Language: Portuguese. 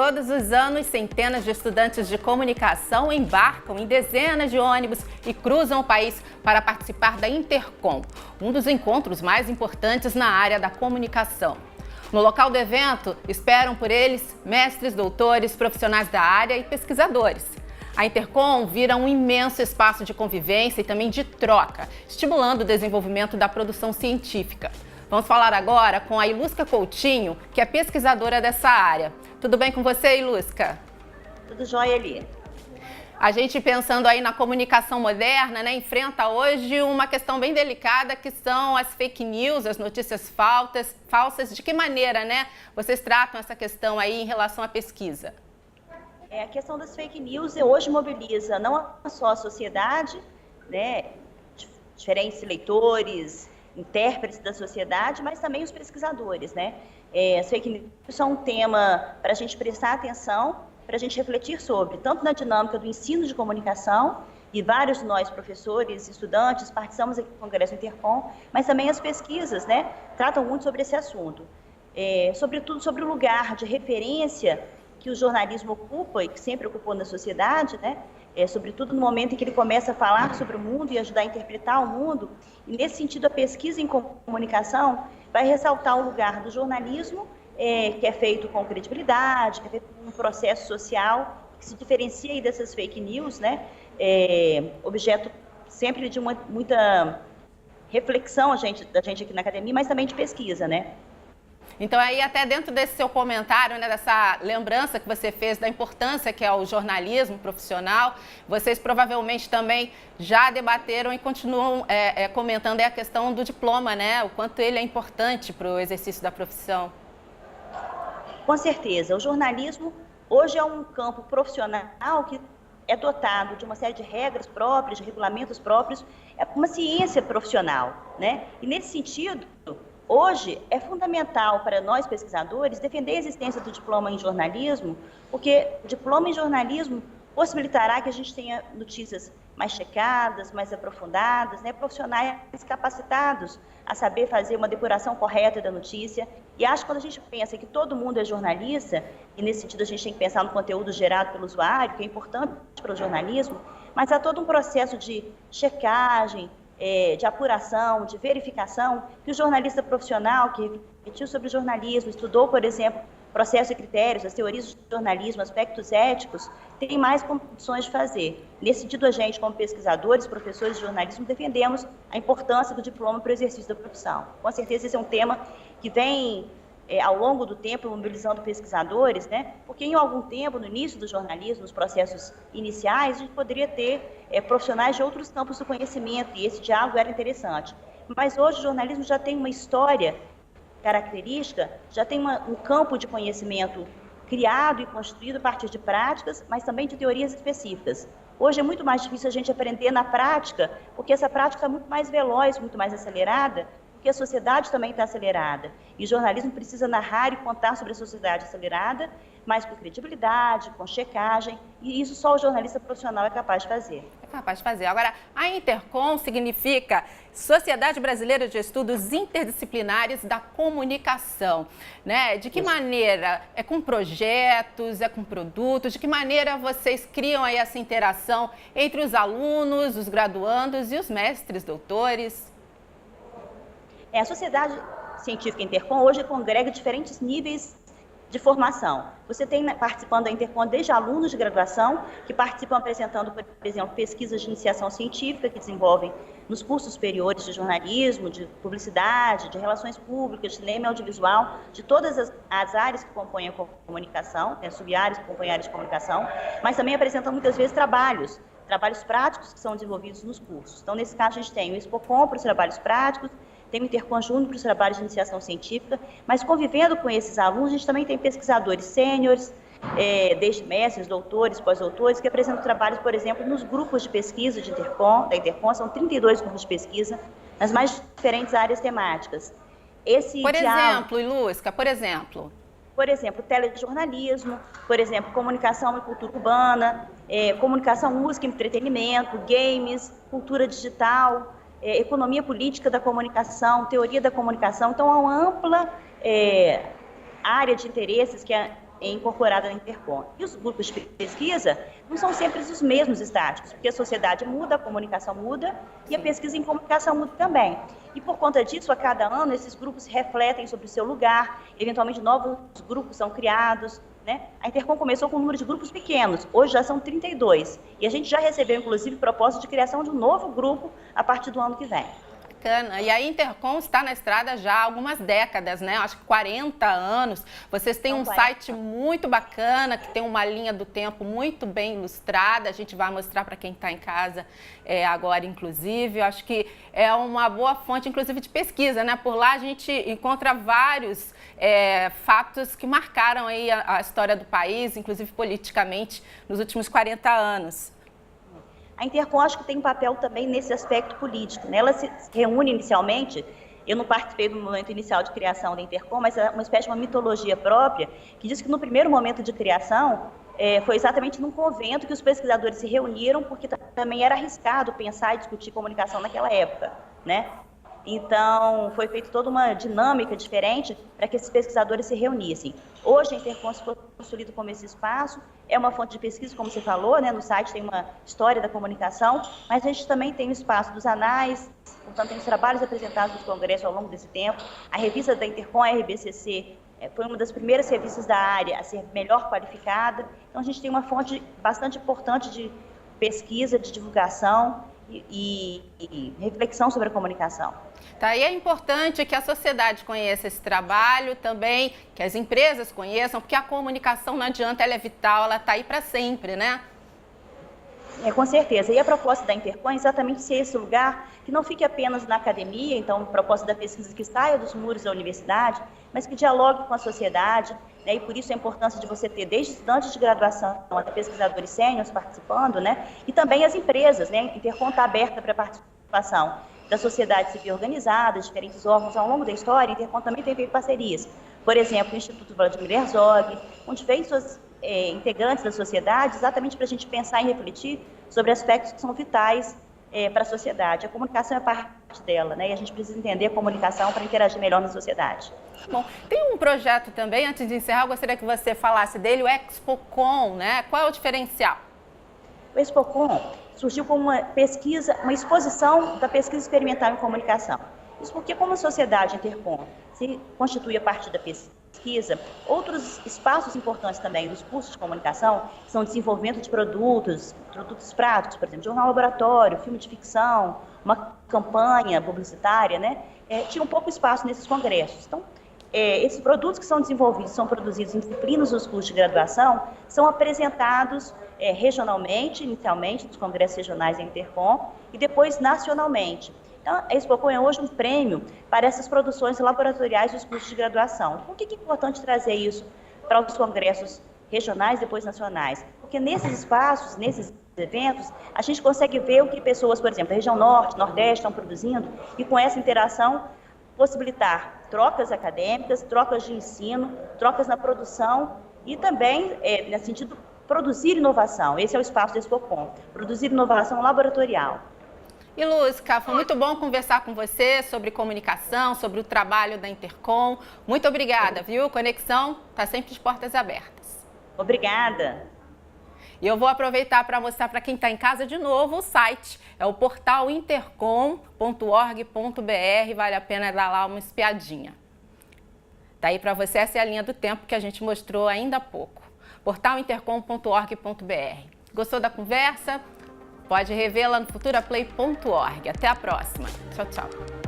Todos os anos, centenas de estudantes de comunicação embarcam em dezenas de ônibus e cruzam o país para participar da Intercom, um dos encontros mais importantes na área da comunicação. No local do evento, esperam por eles mestres, doutores, profissionais da área e pesquisadores. A Intercom vira um imenso espaço de convivência e também de troca, estimulando o desenvolvimento da produção científica. Vamos falar agora com a Ilusca Coutinho, que é pesquisadora dessa área. Tudo bem com você, Ilusca? Tudo jóia, ali. A gente pensando aí na comunicação moderna, né, enfrenta hoje uma questão bem delicada, que são as fake news, as notícias falsas. De que maneira, né, vocês tratam essa questão aí em relação à pesquisa? A questão das fake news hoje mobiliza não só a sociedade, né, diferentes leitores, intérpretes da sociedade, mas também os pesquisadores, né? As fake news são um tema para a gente prestar atenção, para a gente refletir sobre, tanto na dinâmica do ensino de comunicação, e vários de nós, professores, estudantes, participamos aqui do Congresso Intercom, mas também as pesquisas, né, tratam muito sobre esse assunto. Sobretudo sobre o lugar de referência que o jornalismo ocupa e que sempre ocupou na sociedade, né? Sobretudo no momento em que ele começa a falar sobre o mundo e ajudar a interpretar o mundo. E, nesse sentido, a pesquisa em comunicação vai ressaltar o lugar do jornalismo, que é feito com credibilidade, que é feito com um processo social, que se diferencia aí dessas fake news, né? Objeto sempre de muita reflexão da gente aqui na academia, mas também de pesquisa, né? Então, aí até dentro desse seu comentário, né, dessa lembrança que você fez da importância que é o jornalismo profissional, vocês provavelmente também já debateram e continuam comentando a questão do diploma, né? O quanto ele é importante para o exercício da profissão. Com certeza. O jornalismo hoje é um campo profissional que é dotado de uma série de regras próprias, de regulamentos próprios, é uma ciência profissional, né? E nesse sentido, hoje é fundamental para nós pesquisadores defender a existência do diploma em jornalismo, porque o diploma em jornalismo possibilitará que a gente tenha notícias mais checadas, mais aprofundadas, né? Profissionais capacitados a saber fazer uma depuração correta da notícia. E acho que quando a gente pensa que todo mundo é jornalista, e nesse sentido a gente tem que pensar no conteúdo gerado pelo usuário, que é importante para o jornalismo, mas há todo um processo de checagem, de apuração, de verificação, que o jornalista profissional que refletiu sobre o jornalismo, estudou, por exemplo, processos e critérios, as teorias do jornalismo, aspectos éticos, tem mais condições de fazer. Nesse sentido, a gente, como pesquisadores, professores de jornalismo, defendemos a importância do diploma para o exercício da profissão. Com certeza, esse é um tema que vem, ao longo do tempo, mobilizando pesquisadores, né? Porque em algum tempo, no início do jornalismo, nos processos iniciais, a gente poderia ter profissionais de outros campos do conhecimento, e esse diálogo era interessante. Mas hoje o jornalismo já tem uma história característica, já tem um campo de conhecimento criado e construído a partir de práticas, mas também de teorias específicas. Hoje é muito mais difícil a gente aprender na prática, porque essa prática é muito mais veloz, muito mais acelerada, porque a sociedade também está acelerada. E o jornalismo precisa narrar e contar sobre a sociedade acelerada, mas com credibilidade, com checagem, e isso só o jornalista profissional é capaz de fazer. É capaz de fazer. Agora, a Intercom significa Sociedade Brasileira de Estudos Interdisciplinares da Comunicação, né? De que maneira? É com projetos, é com produtos? De que maneira vocês criam aí essa interação entre os alunos, os graduandos e os mestres, doutores? A Sociedade Científica Intercom hoje congrega diferentes níveis de formação. Você tem participando da Intercom desde alunos de graduação, que participam apresentando, por exemplo, pesquisas de iniciação científica que desenvolvem nos cursos superiores de jornalismo, de publicidade, de relações públicas, de cinema e audiovisual, de todas as áreas que compõem a comunicação, né, sub-áreas que compõem a área de comunicação, mas também apresentam muitas vezes trabalhos práticos que são desenvolvidos nos cursos. Então, nesse caso, a gente tem o Expocom para os trabalhos práticos, tem o Interconjunto para os trabalhos de iniciação científica, mas convivendo com esses alunos, a gente também tem pesquisadores sêniores, desde mestres, doutores, pós-doutores, que apresentam trabalhos, por exemplo, nos grupos de pesquisa da Intercom, são 32 grupos de pesquisa, nas mais diferentes áreas temáticas. Por exemplo, Ilusca, por exemplo, telejornalismo, por exemplo, comunicação e cultura urbana, comunicação, música e entretenimento, games, cultura digital, economia política da comunicação, teoria da comunicação. Então, há uma ampla área de interesses que incorporada na Intercom. E os grupos de pesquisa não são sempre os mesmos estáticos, porque a sociedade muda, a comunicação muda e a pesquisa em comunicação muda também. E por conta disso, a cada ano, esses grupos refletem sobre o seu lugar, eventualmente novos grupos são criados, né? A Intercom começou com um número de grupos pequenos, hoje já são 32. E a gente já recebeu, inclusive, proposta de criação de um novo grupo a partir do ano que vem. Bacana. E a Intercom está na estrada já há algumas décadas, né? Acho que 40 anos. Vocês têm um site muito bacana, que tem uma linha do tempo muito bem ilustrada. A gente vai mostrar para quem está em casa agora, inclusive. Eu acho que é uma boa fonte, inclusive, de pesquisa, né? Por lá a gente encontra vários fatos que marcaram aí a história do país, inclusive politicamente, nos últimos 40 anos. A Intercom acho que tem um papel também nesse aspecto político, né? Ela se reúne inicialmente, eu não participei do momento inicial de criação da Intercom, mas é uma espécie de uma mitologia própria, que diz que no primeiro momento de criação, foi exatamente num convento que os pesquisadores se reuniram, porque também era arriscado pensar e discutir comunicação naquela época, né? Então, foi feita toda uma dinâmica diferente para que esses pesquisadores se reunissem. Hoje, a Intercom se consolida como esse espaço, é uma fonte de pesquisa, como você falou, né? No site tem uma história da comunicação, mas a gente também tem o espaço dos anais, portanto, tem os trabalhos apresentados nos congressos ao longo desse tempo. A revista da Intercom, a RBCC, foi uma das primeiras revistas da área a ser melhor qualificada. Então, a gente tem uma fonte bastante importante de pesquisa, de divulgação e reflexão sobre a comunicação. Tá, e é importante que a sociedade conheça esse trabalho também, que as empresas conheçam, porque a comunicação não adianta, ela é vital, ela está aí para sempre, né? Com certeza. E a proposta da Intercom é exatamente ser esse lugar que não fique apenas na academia, então a proposta da pesquisa que saia dos muros da universidade, mas que dialogue com a sociedade, né? E por isso a importância de você ter desde estudantes de graduação até pesquisadores sêniores participando, né? E também as empresas, né? A Intercom está aberta para a participação da sociedade civil organizada, diferentes órgãos ao longo da história. A Intercom também tem feito parcerias. Por exemplo, o Instituto Vladimir Herzog, onde fez suas integrantes da sociedade, exatamente para a gente pensar e refletir sobre aspectos que são vitais para a sociedade. A comunicação é parte dela, né? E a gente precisa entender a comunicação para interagir melhor na sociedade. Bom, tem um projeto também, antes de encerrar, eu gostaria que você falasse dele, o ExpoCom, né? Qual é o diferencial? O ExpoCom surgiu como uma pesquisa, uma exposição da pesquisa experimental em comunicação. Isso porque, como a sociedade Intercom se constitui a partir da pesquisa, outros espaços importantes também dos cursos de comunicação são o desenvolvimento de produtos práticos, por exemplo, jornal laboratório, filme de ficção, uma campanha publicitária, né? Tinha um pouco espaço nesses congressos. Então, esses produtos que são desenvolvidos, são produzidos em disciplinas dos cursos de graduação, são apresentados regionalmente, inicialmente, nos congressos regionais da Intercom, e depois nacionalmente. Então, a ExpoCom é hoje um prêmio para essas produções laboratoriais dos cursos de graduação. Por que é importante trazer isso para os congressos regionais e depois nacionais? Porque nesses espaços, nesses eventos, a gente consegue ver o que pessoas, por exemplo, da região norte, nordeste estão produzindo, e com essa interação possibilitar trocas acadêmicas, trocas de ensino, trocas na produção e também, nesse sentido, produzir inovação. Esse é o espaço da ExpoCom, produzir inovação laboratorial. E Lúcia, foi muito bom conversar com você sobre comunicação, sobre o trabalho da Intercom. Muito obrigada, viu? Conexão está sempre de portas abertas. Obrigada. E eu vou aproveitar para mostrar para quem está em casa de novo o site. É o portal intercom.org.br, vale a pena dar lá uma espiadinha. Daí para você, essa é a linha do tempo que a gente mostrou ainda há pouco. portalintercom.org.br. Gostou da conversa? Pode revê-la no futuraplay.org. Até a próxima. Tchau, tchau.